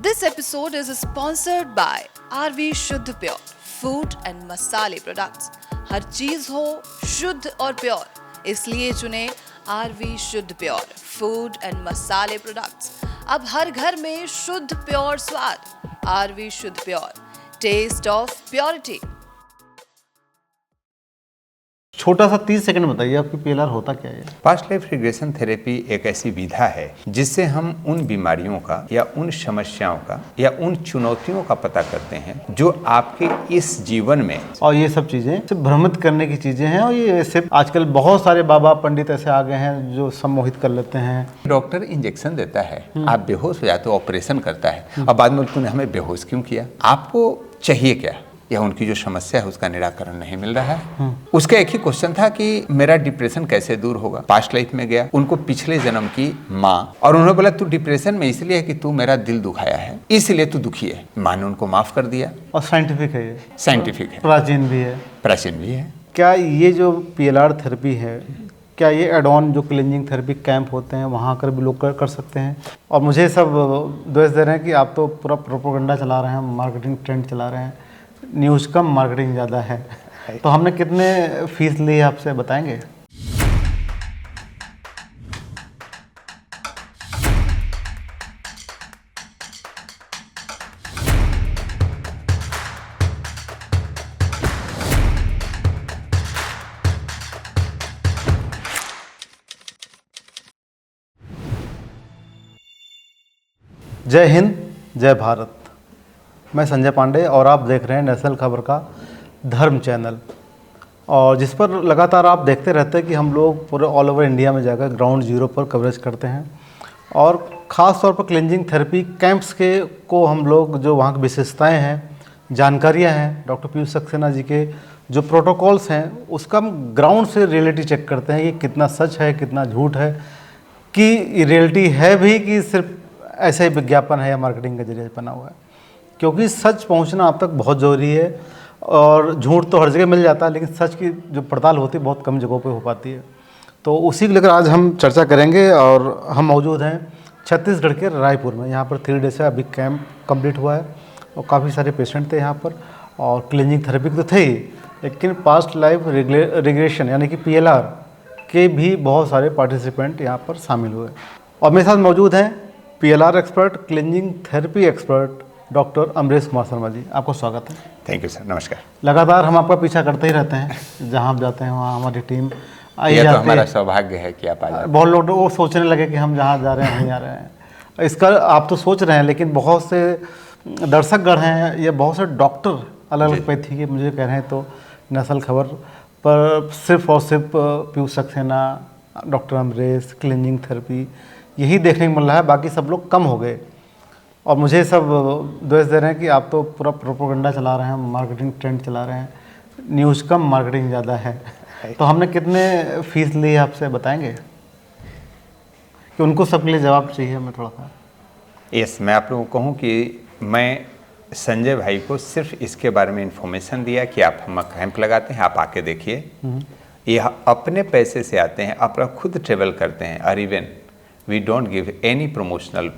This episode is sponsored by RV शुद्ध pure food and मसाले products. हर चीज हो शुद्ध और प्योर, इसलिए चुने RV शुद्ध प्योर फूड एंड मसाले प्रोडक्ट्स। अब हर घर में शुद्ध प्योर स्वाद। RV शुद्ध प्योर, टेस्ट ऑफ प्योरिटी। छोटा सा 30 सेकंड बताइए, आपकी PLR होता क्या है? पास्ट लाइफ रिग्रेशन थेरेपी एक ऐसी विधा है जिससे हम उन बीमारियों का या उन समस्याओं का या उन चुनौतियों का पता करते हैं जो आपके इस जीवन में, और ये सब चीज़ें सिर्फ भ्रमित करने की चीज़ें हैं। और ये सिर्फ आजकल बहुत सारे बाबा पंडित ऐसे आ गए हैं जो सम्मोहित कर लेते हैं। डॉक्टर इंजेक्शन देता है, आप बेहोश हो जाते हो, ऑपरेशन करता है और बाद में तूने हमें बेहोश क्यों किया? आपको चाहिए क्या? या उन्की जो समस्या है उसका निराकरण नहीं मिल रहा है। उसका एक ही क्वेश्चन था कि मेरा डिप्रेशन कैसे दूर होगा। पास्ट लाइफ में गया, उनको पिछले जन्म की माँ, और उन्होंने बोला तू डिप्रेशन में इसलिए है कि तू मेरा दिल दुखाया है, इसलिए तू दुखी है। माँ ने उनको माफ कर दिया। और साइंटिफिक है, ये साइंटिफिक है, प्राचीन भी है। प्राचीन भी है। क्या ये जो PLR थेरेपी है, क्या ये एड ऑन जो क्लिनजिंग थेरेपी कैंप होते हैं वहाँ कर भी लोग कर सकते हैं? और मुझे सब दोस्त दे रहे हैं कि आप तो पूरा प्रोपोगंडा चला रहे हैं, मार्केटिंग ट्रेंड चला रहे हैं, न्यूज़ कम मार्केटिंग ज़्यादा है। तो हमने कितने फीस ली आपसे बताएंगे? जय हिंद, जय भारत। मैं संजय पांडे और आप देख रहे हैं नेशनल खबर का धर्म चैनल, और जिस पर लगातार आप देखते रहते हैं कि हम लोग पूरे ऑल ओवर इंडिया में जाकर ग्राउंड जीरो पर कवरेज करते हैं। और ख़ास तौर पर क्लिनजिंग थेरेपी कैंप्स के को हम लोग जो वहाँ की विशेषताएं हैं, जानकारियां हैं, डॉक्टर पीयूष सक्सेना जी के जो प्रोटोकॉल्स हैं, उसका हम ग्राउंड से रियलिटी चेक करते हैं कि कितना सच है, कितना झूठ है, कि रियलिटी है भी कि सिर्फ ऐसे ही विज्ञापन है या मार्केटिंग के जरिए बना हुआ है। क्योंकि सच पहुंचना अब तक बहुत ज़रूरी है, और झूठ तो हर जगह मिल जाता है, लेकिन सच की जो पड़ताल होती है बहुत कम जगहों पे हो पाती है। तो उसी को लेकर आज हम चर्चा करेंगे। और हम मौजूद हैं छत्तीसगढ़ के रायपुर में। यहाँ पर 3 डेज से अभी कैंप कंप्लीट हुआ है और काफ़ी सारे पेशेंट थे यहाँ पर। और क्लिनिक थेरेपी तो थे ही, लेकिन पास्ट लाइफ रिग्रेशन यानी कि PLR के भी बहुत सारे पार्टिसिपेंट यहाँ पर शामिल हुए। और मेरे साथ मौजूद हैं PLR expert, cleansing therapy expert doctor Amresh Kumar Sharma ji. आपको स्वागत है। थैंक यू सर, नमस्कार। लगातार हम आपका पीछा करते ही रहते हैं, जहाँ आप जाते हैं वहाँ हमारी टीम आई यह जाती तो हमारा है। सौभाग्य है कि आप आ जाते हैं। बहुत लोग वो सोचने लगे कि हम जहाँ जा रहे हैं वहीं आ रहे हैं। इसका आप तो सोच रहे हैं, लेकिन बहुत से दर्शकगण हैं या बहुत से डॉक्टर अलग अलग पैथी के मुझे कह रहे हैं, तो नेशनल खबर पर सिर्फ और सिर्फ Piyush Saxena, doctor Amresh, cleansing therapy यही देखने को मिल रहा है, बाकी सब लोग कम हो गए। और मुझे सब दोस्त दे रहे हैं कि आप तो पूरा प्रोपोगंडा चला रहे हैं, मार्केटिंग ट्रेंड चला रहे हैं, न्यूज़ कम मार्केटिंग ज़्यादा है। तो हमने कितने फीस ली आपसे बताएंगे, कि उनको सबके लिए जवाब चाहिए हमें थोड़ा सा। यस, मैं आप लोगों को कहूँ कि मैं संजय भाई को सिर्फ इसके बारे में इन्फॉर्मेशन दिया कि आप हम कैंप लगाते हैं, आप आके देखिए। यह अपने पैसे से आते हैं, अपना खुद ट्रेवल करते हैं। और even we don't give any promotional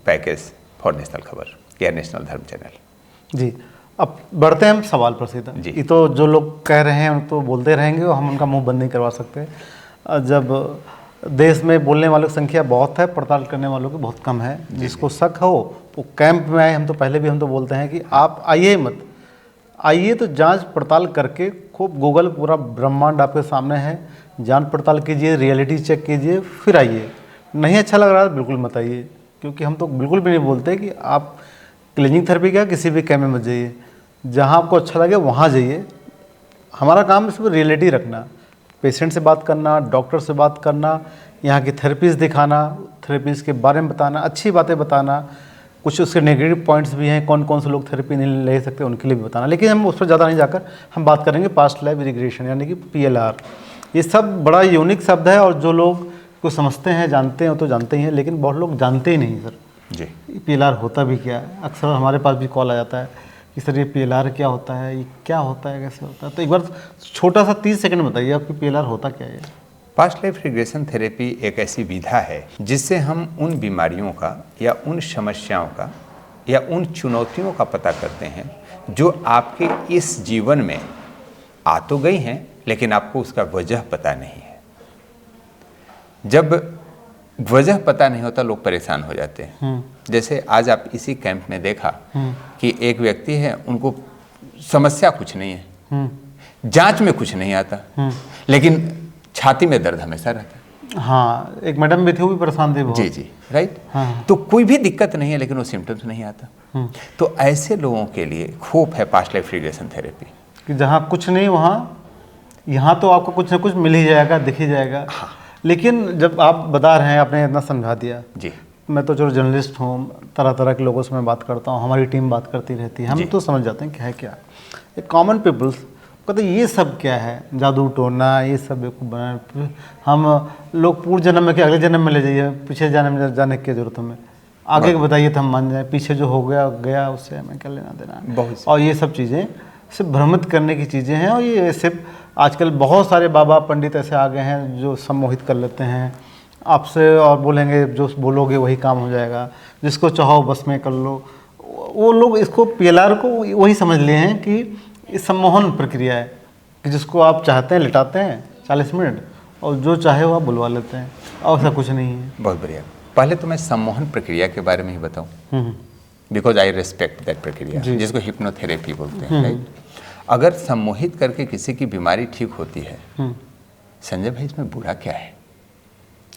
package for national खबर या नेशनल धर्म चैनल। जी, अब बढ़ते हैं हम सवाल पर सीधा। जी। ये तो जो लोग कह रहे हैं तो बोलते रहेंगे, और हम उनका मुंह बंद नहीं करवा सकते। जब देश में बोलने वालों की संख्या बहुत है, पड़ताल करने वालों की बहुत कम है। जिसको शक हो वो कैंप में आए। हम तो पहले भी तो बोलते हैं कि आप आइए मत, आइए तो जांच पड़ताल करके, खूब गूगल पूरा ब्रह्मांड आपके सामने है, जांच पड़ताल कीजिए, रियलिटी चेक कीजिए, फिर आइए। नहीं अच्छा लग रहा है बिल्कुल मत आइए, क्योंकि हम तो बिल्कुल भी नहीं बोलते कि आप क्लिनिक थेरेपी का किसी भी कैंप में मत जाइए। जहाँ आपको अच्छा लगे वहाँ जाइए। हमारा काम इसमें रियलिटी रखना, पेशेंट से बात करना, डॉक्टर से बात करना, यहाँ की थेरेपीज दिखाना, थेरेपीज के बारे में बताना, अच्छी बातें बताना। कुछ उसके नेगेटिव पॉइंट्स भी हैं, कौन कौन से लोग थेरेपी नहीं ले सकते उनके लिए भी बताना। लेकिन हम उस पर ज़्यादा नहीं जाकर हम बात करेंगे पास्ट लाइफ रिग्रेशन यानी कि PLR। ये सब बड़ा यूनिक शब्द है, और जो लोग को समझते हैं, जानते हैं तो जानते ही हैं, लेकिन बहुत लोग जानते ही नहीं सर जी PLR होता भी क्या है। अक्सर हमारे पास भी कॉल आ जाता है कि सर ये PLR क्या होता है, ये क्या होता है, कैसे होता है। तो एक बार छोटा सा 30 सेकंड बताइए, आपकी PLR होता क्या है? पास्ट लाइफ रिग्रेशन थेरेपी एक ऐसी विधा है जिससे हम उन बीमारियों का या उन समस्याओं का या उन चुनौतियों का पता करते हैं जो आपके इस जीवन में आ तो गई हैं, लेकिन आपको उसका वजह पता नहीं है। जब वजह पता नहीं होता, लोग परेशान हो जाते हैं। जैसे आज आप इसी कैंप में देखा कि एक व्यक्ति है, उनको समस्या कुछ नहीं है, जांच में कुछ नहीं आता, लेकिन छाती में दर्द हमेशा रहता है। हाँ, एक मैडम भी थी, वो भी परेशान थी बहुत। जी जी, राइट। हाँ। तो कोई भी दिक्कत नहीं है, लेकिन वो सिम्टम्स नहीं आता। तो ऐसे लोगों के लिए होप है पास्ट लाइफ रिग्रेशन थेरेपी, कि जहाँ कुछ नहीं वहाँ यहाँ तो आपको कुछ ना कुछ मिल ही जाएगा, दिख ही जाएगा। हाँ। लेकिन जब आप बता रहे हैं, आपने इतना समझा दिया जी। मैं तो चलो जर्नलिस्ट हूँ, तरह तरह के लोगों से मैं बात करता हूँ, हमारी टीम बात करती रहती है, हम तो समझ जाते हैं कि है क्या। एक कॉमन पीपल्स कहते ये सब क्या है, जादू टोना, ये सब बेवकूफ़ बना। हम लोग पूर्व जन्म में, कि अगले जन्म में ले जाइए, पीछे जन्म में जाने की जरूरत हमें, आगे के बताइए तो हम मान जाए, पीछे जो हो गया गया उससे हमें क्या लेना देना। और ये सब चीज़ें सिर्फ भ्रमित करने की चीज़ें हैं। और ये सिर्फ आजकल बहुत सारे बाबा पंडित ऐसे आ गए हैं जो सम्मोहित कर लेते हैं आपसे, और बोलेंगे जो बोलोगे वही काम हो जाएगा, जिसको चाहो बस में कर लो। वो लोग इसको PLR को वही समझ लिए हैं कि ये सम्मोहन प्रक्रिया है, कि जिसको आप चाहते हैं लिटाते हैं 40 मिनट, और जो चाहे वो आप बुलवा लेते हैं, और ऐसा कुछ नहीं है। बहुत बढ़िया। पहले तो मैं सम्मोहन प्रक्रिया के बारे में ही बताऊं, बिकॉज आई रिस्पेक्ट दैट प्रक्रिया, जिसको हिप्नोथेरेपी बोलते हैं, राइट। अगर सम्मोहित करके किसी की बीमारी ठीक होती है, संजय भाई इसमें बुरा क्या है?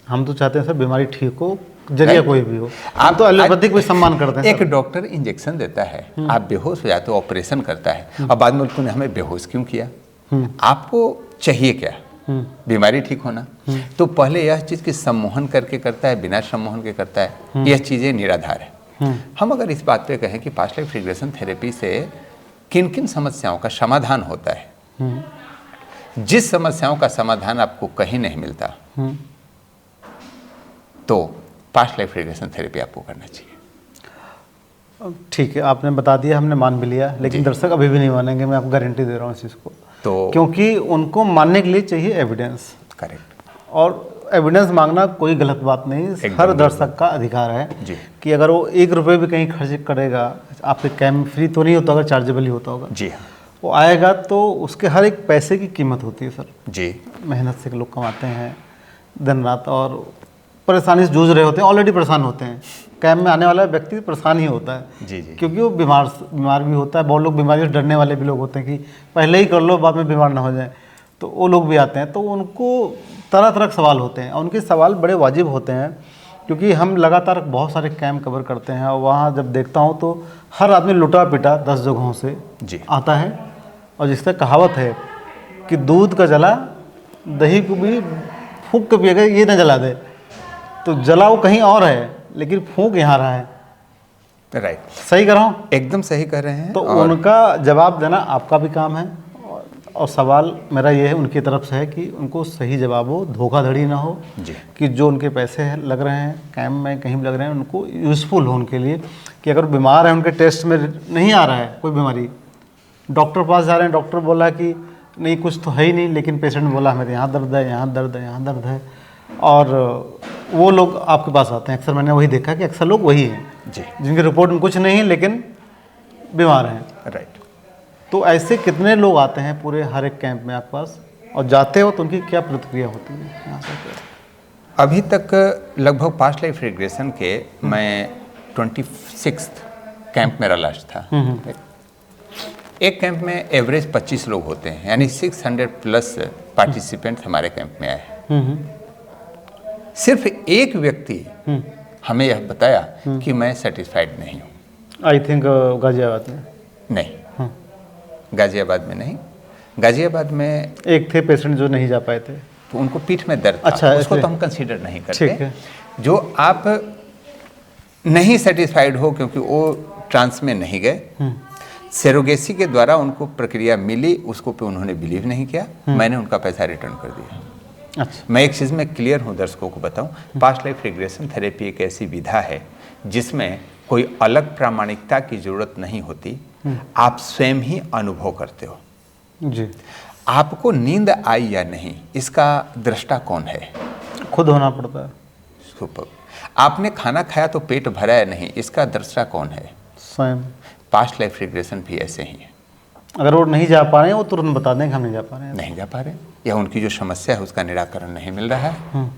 हम तो चाहते हैं सर बीमारी ठीक हो, जरिया कोई भी हो। आप तो एलोपैथिक भी सम्मान करते हैं। एक डॉक्टर इंजेक्शन देता है, आप बेहोश हो जाते हो, ऑपरेशन करता है, और बाद में तूने हमें बेहोश क्यों किया? आपको चाहिए क्या? बीमारी ठीक होना। तो पहले यह चीज की सम्मोहन करके करता है, बिना सम्मोहन के करता है, यह चीजें निराधार है। हम अगर इस बात पे कहें कि पास्ट लाइफ रिग्रेशन थेरेपी से किन किन समस्याओं का समाधान होता है, जिस समस्याओं का समाधान आपको कहीं नहीं मिलता, तो पास्ट लाइफ रिग्रेशन थेरेपी आपको करना चाहिए। ठीक है, आपने बता दिया, हमने मान भी लिया, लेकिन दर्शक अभी भी नहीं मानेंगे, मैं आपको गारंटी दे रहा हूँ इस चीज़ को। तो क्योंकि उनको मानने के लिए चाहिए एविडेंस। करेक्ट। और एविडेंस मांगना कोई गलत बात नहीं, हर दर्शक का अधिकार है जी। कि अगर वो 1 रुपये भी कहीं खर्च करेगा, आपके कैम्प फ्री तो नहीं होता होगा, चार्जेबल ही होता होगा। जी हाँ। वो आएगा तो उसके हर एक पैसे की कीमत होती है सर। जी। मेहनत से लोग कमाते हैं दिन रात, और परेशानी से जूझ रहे होते हैं, ऑलरेडी परेशान होते हैं। कैम्प में आने वाला व्यक्ति परेशान ही होता है। जी जी। क्योंकि वो बीमार भी होता है। बहुत लोग बीमारी से डरने वाले भी लोग होते हैं कि पहले ही कर लो, बाद में बीमार ना हो जाए, तो वो लोग भी आते हैं। तो उनको तरह तरह के सवाल होते हैं, और उनके सवाल बड़े वाजिब होते हैं, क्योंकि हम लगातार बहुत सारे कैम्प कवर करते हैं, और वहाँ जब देखता हूँ तो हर आदमी लुटा पिटा 10 जगहों से जी आता है। और जिसका कहावत है कि दूध का जला दही को भी फूंक के पिएगा, ये ना जला दे, तो जला वो कहीं और है, लेकिन फूंक यहाँ रहा है। राइट। सही कर रहा हूँ? एकदम सही कर रहे हैं। तो उनका जवाब देना आपका भी काम है, और सवाल मेरा ये है उनकी तरफ से है कि उनको सही जवाब हो, धोखाधड़ी ना हो जी। कि जो उनके पैसे लग रहे हैं कैम्प में, कहीं भी लग रहे हैं, उनको यूज़फुल हो उनके लिए। कि अगर बीमार है, उनके टेस्ट में नहीं आ रहा है कोई बीमारी, डॉक्टर पास जा रहे हैं, डॉक्टर बोला कि नहीं कुछ तो है ही नहीं, लेकिन पेशेंट बोला मेरे यहाँ दर्द है, यहाँ दर्द है, यहाँ दर्द है, और वो लोग आपके पास आते हैं। अक्सर मैंने वही देखा कि अक्सर लोग वही हैं जी, जिनकी रिपोर्ट में कुछ नहीं है लेकिन बीमार हैं। राइट। तो ऐसे कितने लोग आते हैं पूरे हर एक कैंप में आपके पास, और जाते हो तो उनकी क्या प्रतिक्रिया होती है यहाँ से? अभी तक लगभग पास्ट लाइफ रिग्रेशन के मैं 26 कैंप मेरा लास्ट था। एक कैंप में एवरेज 25 लोग होते हैं, यानी 600 प्लस पार्टिसिपेंट हमारे कैंप में आए हैं। सिर्फ एक व्यक्ति हमें यह बताया कि मैं सेटिस्फाइड नहीं हूँ। आई थिंक गाजियाबाद में नहीं, गाजियाबाद में नहीं, गाजियाबाद में एक थे पेशेंट जो नहीं जा पाए थे, तो उनको पीठ में दर्द था। अच्छा, उसको तो हम कंसीडर नहीं करते। ठीक है। जो आप नहीं सेटिस्फाइड हो क्योंकि वो ट्रांस में नहीं गए, सेरोगेसी के द्वारा उनको प्रक्रिया मिली, उसको पे उन्होंने बिलीव नहीं किया, मैंने उनका पैसा रिटर्न कर दिया। अच्छा। मैं एक चीज़ में क्लियर हूँ, दर्शकों को बताऊँ, पास्ट लाइफ रिग्रेशन थेरेपी एक ऐसी विधा है जिसमें कोई अलग प्रामाणिकता की जरूरत नहीं होती। आप स्वयं ही अनुभव करते हो जी। आपको नींद आई या नहीं, इसका दृष्टा कौन है? खुद होना पड़ता है। सुपर। आपने खाना खाया तो पेट भरा या नहीं, इसका दृष्टा कौन है? स्वयं पास्ट लाइफ रिग्रेशन भी ऐसे ही है। अगर वो नहीं जा पा रहे हैं वो तुरंत बता दें कि हम नहीं जा पा रहे हैं। नहीं जा पा रहे या उनकी जो समस्या है उसका निराकरण नहीं मिल रहा है,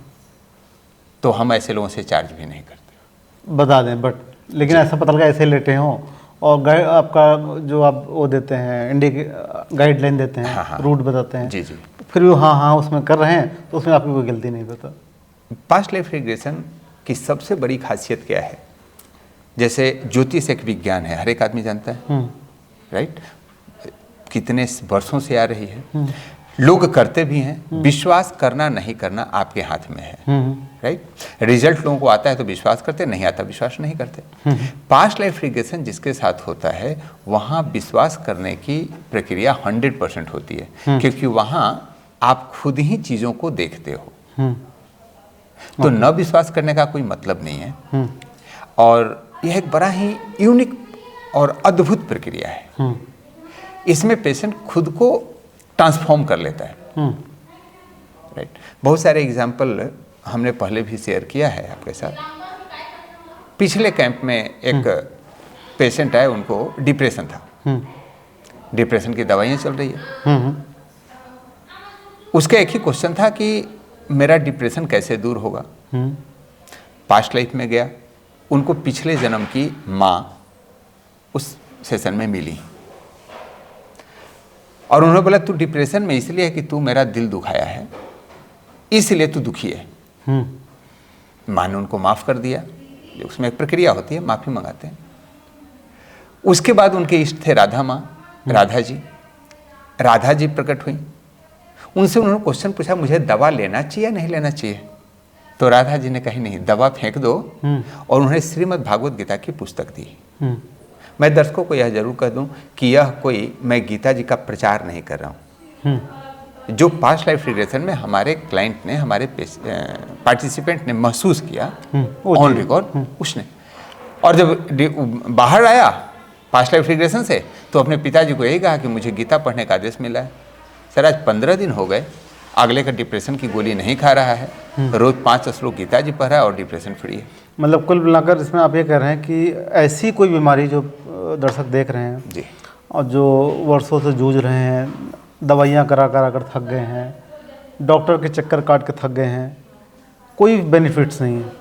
तो हम ऐसे लोगों से चार्ज भी नहीं करते। बता दें, बट लेकिन ऐसा पता लगा ऐसे लेटे हों और आपका जो आप वो देते हैं गाइडलाइन देते हैं, हाँ। रूट बताते हैं, जी जी। फिर भी हाँ उसमें कर रहे हैं तो उसमें आपकी कोई गलती नहीं पता। पास्ट लाइफ रिग्रेशन की सबसे बड़ी खासियत क्या है? जैसे ज्योतिष एक विज्ञान है, हर एक आदमी जानता है, राइट? कितने वर्षों से आ रही है, लोग करते भी हैं। विश्वास करना नहीं करना आपके हाथ में है, राइट? रिजल्ट लोगों को आता है तो विश्वास करते, नहीं आता विश्वास नहीं करते। पास्ट लाइफ रिग्रेशन जिसके साथ होता है वहाँ विश्वास करने की प्रक्रिया 100% होती है, क्योंकि वहाँ आप खुद ही चीज़ों को देखते हो। तो न विश्वास करने का कोई मतलब नहीं है, और यह एक बड़ा ही यूनिक और अद्भुत प्रक्रिया है। इसमें पेशेंट खुद को ट्रांसफॉर्म कर लेता है, राइट? बहुत सारे एग्जाम्पल हमने पहले भी शेयर किया है आपके साथ। पिछले कैंप में एक पेशेंट आए, उनको डिप्रेशन था, डिप्रेशन की दवाइयाँ चल रही है। उसका एक ही क्वेश्चन था कि मेरा डिप्रेशन कैसे दूर होगा। पास्ट लाइफ में गया, उनको पिछले जन्म की माँ उस सेशन में मिली और उन्होंने बोला तू डिप्रेशन में इसलिए है कि तू मेरा दिल दुखाया है, इसलिए तू दुखी है। माँ ने उनको माफ़ कर दिया। उसमें एक प्रक्रिया होती है, माफ़ी मंगाते हैं। उसके बाद उनके इष्ट थे राधा माँ, राधा जी प्रकट हुई। उनसे उन्होंने क्वेश्चन पूछा, मुझे दवा लेना चाहिए या नहीं लेना चाहिए? तो राधा जी ने कही नहीं, दवा फेंक दो, और उन्होंने श्रीमद् भागवत गीता की पुस्तक दी। मैं दर्शकों को यह जरूर कह दूं कि यह कोई, मैं गीता जी का प्रचार नहीं कर रहा हूं। जो पास्ट लाइफ रिग्रेशन में हमारे क्लाइंट ने, हमारे पार्टिसिपेंट ने महसूस किया ऑन रिकॉर्ड, उसने, और जब बाहर आया पास्ट लाइफ रिग्रेशन से तो अपने पिताजी को यही कहा कि मुझे गीता पढ़ने का आदेश मिला है। सर आज 15 दिन हो गए, अगले का डिप्रेशन की गोली नहीं खा रहा है, रोज 5 श्लोक गीता जी पढ़ रहा है और डिप्रेशन फ्री है। मतलब कुल मिलाकर इसमें आप ये कह रहे हैं कि ऐसी कोई बीमारी जो दर्शक देख रहे हैं जी, और जो वर्षों से जूझ रहे हैं, दवाइयाँ करा कर थक गए हैं, डॉक्टर के चक्कर काट के थक गए हैं, कोई बेनिफिट्स नहीं है,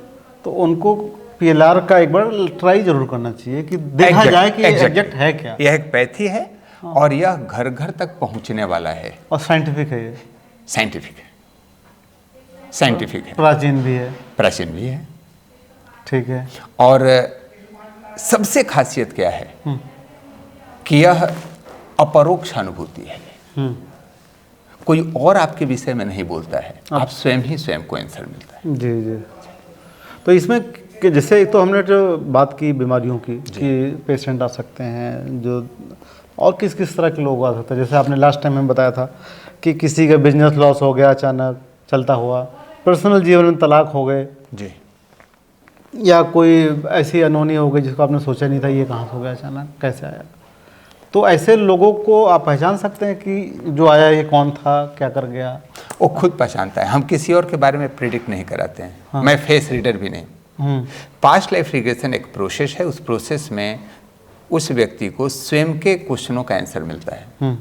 तो उनको PLR का एक बार ट्राई जरूर करना चाहिए कि देखा जाए कि एग्जैक्ट है क्या। यह एक पैथी है और यह घर घर तक पहुंचने वाला है, और साइंटिफिक है ये, साइंटिफिक है, साइंटिफिक है, प्राचीन भी है, प्राचीन भी है, ठीक है। और सबसे खासियत क्या है कि यह अपरोक्ष अनुभूति है। कोई और आपके विषय में नहीं बोलता है, आप स्वयं ही स्वयं को आंसर मिलता है। जी जी। तो इसमें कि जैसे एक तो हमने जो बात की बीमारियों की कि पेशेंट आ सकते हैं, जो और किस किस तरह के लोग आ सकते हैं, जैसे आपने लास्ट टाइम में बताया था कि किसी का बिजनेस लॉस हो गया अचानक चलता हुआ, पर्सनल जीवन में तलाक हो गए जी, या कोई ऐसी अनहोनी हो गई जिसको आपने सोचा नहीं था, ये कहाँ से हो गया अचानक, कैसे आया। तो ऐसे लोगों को आप पहचान सकते हैं कि जो आया ये कौन था, क्या कर गया? वो खुद पहचानता है, हम किसी और के बारे में प्रिडिक्ट नहीं कराते हैं। हाँ। मैं फेस रीडर भी नहीं। पास्ट लाइफ रिग्रेशन एक प्रोसेस है, उस प्रोसेस में उस व्यक्ति को स्वयं के क्वेश्चनों का आंसर मिलता है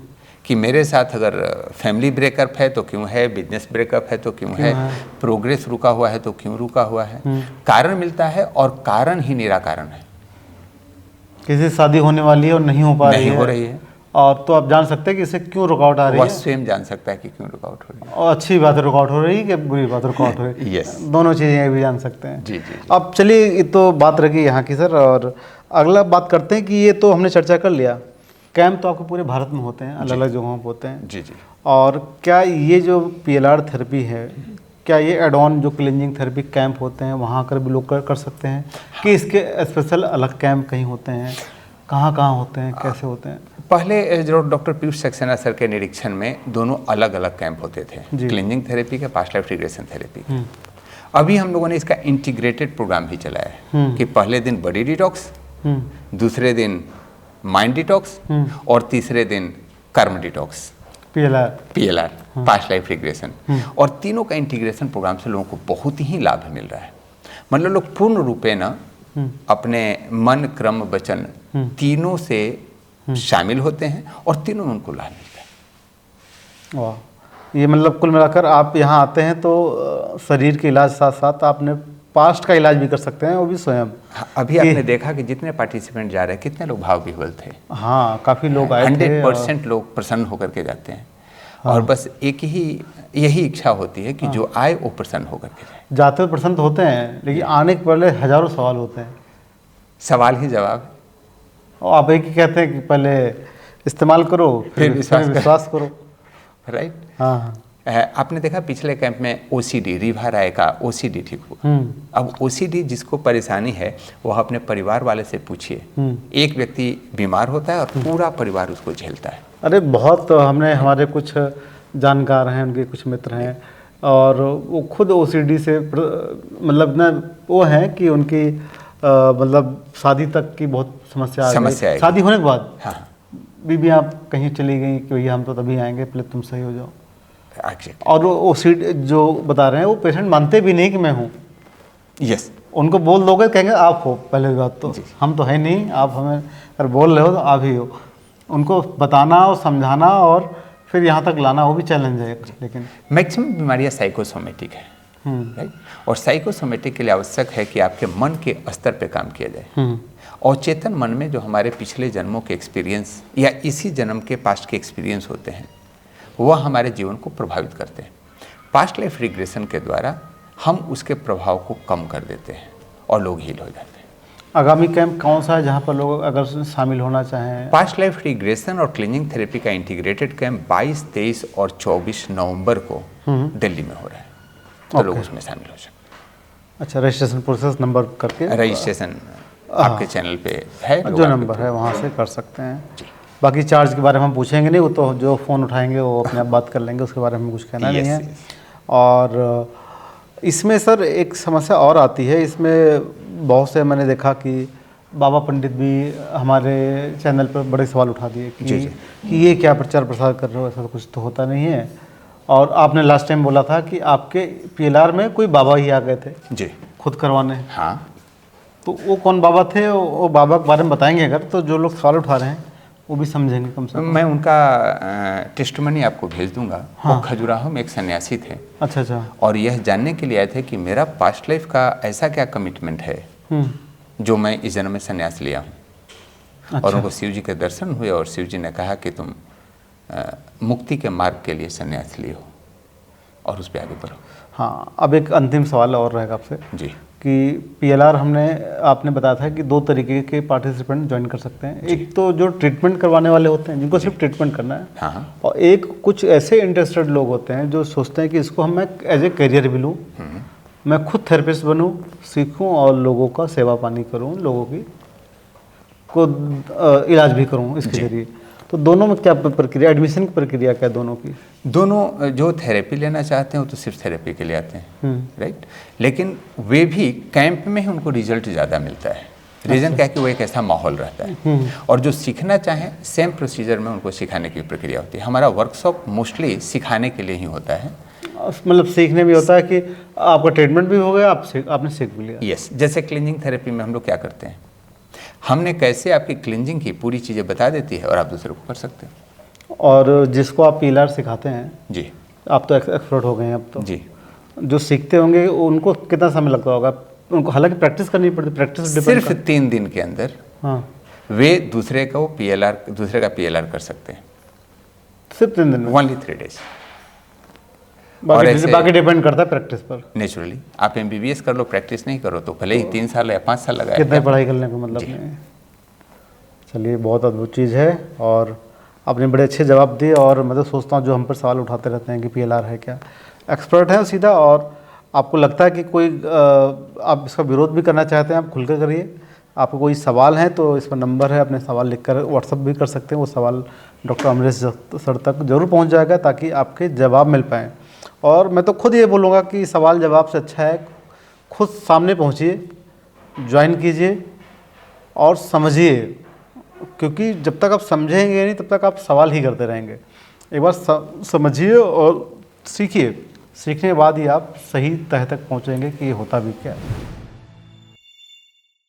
कि मेरे साथ अगर फैमिली ब्रेकअप है तो क्यों है, बिजनेस ब्रेकअप है तो क्यों है, प्रोग्रेस रुका हुआ है तो क्यों रुका हुआ है। कारण मिलता है और कारण ही निराकरण है। किसी शादी होने वाली है और नहीं हो पा रही है और तो आप जान सकते हैं कि इससे क्यों रुकावट आ रही है। वह स्वयं जान सकता है कि क्यों रुकावट हो रही है, और अच्छी बात है रुकावट हो रही है कि बुरी बात रुकावट हो रही है। यस, दोनों चीज़ें भी जान सकते हैं। जी जी। अब चलिए, ये तो बात रही यहाँ की सर, और अगला बात करते हैं कि ये तो हमने चर्चा कर लिया, कैंप तो आपके पूरे भारत में होते हैं, अलग अलग जगहों पर होते हैं। जी जी। और क्या ये जो PLR थेरेपी है, क्या ये एड ऑन जो क्लिनजिंग थेरेपी कैंप होते हैं वहाँ कर भी लोग कर सकते हैं कि इसके स्पेशल अलग कैंप कहीं होते हैं, कहाँ कहाँ होते हैं, कैसे होते हैं? पहले जो डॉक्टर पीयूष सक्सेना सर के निरीक्षण में दोनों अलग अलग कैंप होते थे, क्लिनजिंग थेरेपी के, पास्ट लाइफ रिग्रेशन थेरेपी के। अभी हम लोगों ने इसका इंटीग्रेटेड प्रोग्राम भी चलाया है कि पहले दिन बॉडी डिटॉक्स, दूसरे दिन माइंड डिटॉक्स और तीसरे दिन कर्म detox, PLR past life regression. और तीनों का इंटीग्रेशन प्रोग्राम से लोगों को बहुत ही लाभ मिल रहा है। मतलब लोग पूर्ण रूपे न अपने मन, क्रम, वचन तीनों से शामिल होते हैं और तीनों में उनको लाभ मिलता है। वाह, ये मतलब कुल मिलाकर आप यहाँ आते हैं तो शरीर के इलाज साथ साथ आपने पास्ट का इलाज भी कर सकते हैं, वो भी स्वयं। अभी आपने देखा कि जितने पार्टिसिपेंट जा रहे हैं कितने लोग भाव विह्वल थे। हाँ, काफ़ी लोग आए थे। 100% लोग प्रसन्न होकर के जाते हैं। और बस एक ही यही इच्छा होती है कि जो आए वो प्रसन्न होकर के जाए। जाते तो प्रसन्न होते हैं, लेकिन आने के पहले हजारों सवाल होते हैं। सवाल ही जवाब। और आप एक ही कहते हैं कि पहले इस्तेमाल करो फिर विश्वास करो। राइट। हाँ। आपने देखा पिछले कैंप में ओसीडी, रीवा राय का ओसीडी ठीक हुआ। अब ओसीडी जिसको परेशानी है वो अपने परिवार वाले से पूछिए। एक व्यक्ति बीमार होता है और पूरा परिवार उसको झेलता है। अरे बहुत, हमने हमारे कुछ जानकार हैं, उनके कुछ मित्र हैं और वो खुद ओसीडी से मतलब ना वो हैं कि उनकी मतलब शादी तक की बहुत समस्या आ गई। शादी होने के बाद हाँ, बीबी आप कहीं चली गई कि भैया हम तो तभी आएंगे, पहले तुम सही हो जाओ। और ओसीडी जो बता रहे हैं वो पेशेंट मानते भी नहीं कि मैं हूँ। यस, उनको बोल दोगे कहेंगे आप हो, पहले बात तो हम तो है नहीं, आप हमें अगर बोल रहे हो तो आप ही हो। उनको बताना और समझाना और फिर यहाँ तक लाना वो भी चैलेंज है। लेकिन मैक्सिमम बीमारियाँ साइकोसोमेटिक है, राइट। और साइकोसोमेटिक के लिए आवश्यक है कि आपके मन के स्तर पे काम किया जाए। और चेतन मन में जो हमारे पिछले जन्मों के एक्सपीरियंस या इसी जन्म के पास्ट के एक्सपीरियंस होते हैं वह हमारे जीवन को प्रभावित करते हैं। पास्ट लाइफ रिग्रेशन के द्वारा हम उसके प्रभाव को कम कर देते हैं और लोग हील हो जाते हैं। आगामी कैंप कौन सा है जहाँ पर लोग अगर शामिल होना चाहें? पास्ट लाइफ रिग्रेशन और क्लीनिंग थेरेपी का इंटीग्रेटेड कैंप 22, 23 और 24 नवंबर को दिल्ली में हो रहा है, तो लोग उसमें शामिल हो सकते हैं। अच्छा, रजिस्ट्रेशन प्रोसेस नंबर करके रजिस्ट्रेशन आपके चैनल पे है, जो नंबर है वहाँ से कर सकते हैं। बाकी चार्ज के बारे में हम पूछेंगे नहीं, वो तो जो फ़ोन उठाएंगे वो अपने आप बात कर लेंगे, उसके बारे में कुछ कहना नहीं है। और इसमें सर एक समस्या और आती है, इसमें बहुत से मैंने देखा कि बाबा पंडित भी हमारे चैनल पर बड़े सवाल उठा दिए कि ये क्या प्रचार प्रसार कर रहे हो, ऐसा तो कुछ तो होता नहीं है। और आपने लास्ट टाइम बोला था कि आपके पीएलआर में कोई बाबा ही आ गए थे जी खुद करवाने। हाँ, तो वो कौन बाबा थे, वो बाबा के बारे में बताएंगे अगर, तो जो लोग सवाल उठा रहे हैं वो भी समझेंगे कम से कम। मैं उनका टेस्टमनी आपको भेज दूंगा। हाँ। वो खजुराहो में एक सन्यासी थे। अच्छा अच्छा। और यह जानने के लिए आए थे कि मेरा पास्ट लाइफ का ऐसा क्या कमिटमेंट है जो मैं इस जन्म में सन्यास लिया हूँ। अच्छा। और उनको शिव जी के दर्शन हुए और शिव जी ने कहा कि तुम मुक्ति के मार्ग के लिए सन्यास लिए हो और उस पर आगे बढ़ो। हाँ, अब एक अंतिम सवाल और रहेगा आपसे जी कि पीएलआर आपने बताया था कि 2 तरीके के पार्टिसिपेंट ज्वाइन कर सकते हैं। एक तो जो ट्रीटमेंट करवाने वाले होते हैं जिनको सिर्फ ट्रीटमेंट करना है। हाँ। और एक कुछ ऐसे इंटरेस्टेड लोग होते हैं जो सोचते हैं कि इसको मैं एज ए करियर भी लूँ, मैं खुद थेरेपिस्ट बनूँ, सीखूँ और लोगों का सेवा पानी करूँ, लोगों की को इलाज भी करूँ इसके जरिए। तो दोनों में क्या प्रक्रिया, एडमिशन की प्रक्रिया क्या दोनों की? दोनों जो थेरेपी लेना चाहते हैं वो तो सिर्फ थेरेपी के लिए आते हैं, राइट। लेकिन वे भी कैंप में ही उनको रिजल्ट ज़्यादा मिलता है। रीज़न क्या है कि वो एक ऐसा माहौल रहता है। और जो सीखना चाहें सेम प्रोसीजर में उनको सिखाने की प्रक्रिया होती है। हमारा वर्कशॉप मोस्टली सिखाने के लिए ही होता है। मतलब सीखने भी होता है कि आपका ट्रीटमेंट भी हो गया, आपने सीख भी लिया। यस, जैसे क्लीनिंग थेरेपी में हम लोग क्या करते हैं, हमने कैसे आपकी क्लींजिंग की पूरी चीज़ें बता देती है और आप दूसरे को कर सकते हैं। और जिसको आप पीएलआर सिखाते हैं जी, आप तो एक्सपर्ट हो गए हैं अब तो जी, जो सीखते होंगे उनको कितना समय लगता होगा? उनको हालांकि प्रैक्टिस करनी पड़ती, प्रैक्टिस सिर्फ 3 दिन के अंदर हाँ वे दूसरे का पीएलआर कर सकते हैं। सिर्फ 3 दिन में? Only 3 days. बाकी डिपेंड करता है प्रैक्टिस पर। नेचुरली आप MBBS कर लो, प्रैक्टिस नहीं करो तो भले ही 3 साल या 5 साल लगाए। कितने पढ़ाई करने का मतलब नहीं। चलिए, बहुत अद्भुत चीज़ है और आपने बड़े अच्छे जवाब दिए। और मैं तो सोचता हूँ जो हम पर सवाल उठाते रहते हैं कि पीएलआर है क्या, एक्सपर्ट है सीधा। और आपको लगता है कि कोई आप इसका विरोध भी करना चाहते हैं, आप खुलकर करिए। आपको कोई सवाल है तो इस पर नंबर है, अपने सवाल लिखकर व्हाट्सअप भी कर सकते हैं। वो सवाल डॉक्टर अमरेश सर तक जरूर पहुँच जाएगा ताकि आपके जवाब मिल पाएँ। और मैं तो खुद ये बोलूँगा कि सवाल जवाब से अच्छा है खुद सामने पहुँचिए, ज्वाइन कीजिए और समझिए, क्योंकि जब तक आप समझेंगे नहीं तब तक आप सवाल ही करते रहेंगे। एक बार समझिए और सीखिए, सीखने के बाद ही आप सही तह तक पहुँचेंगे कि ये होता भी क्या है।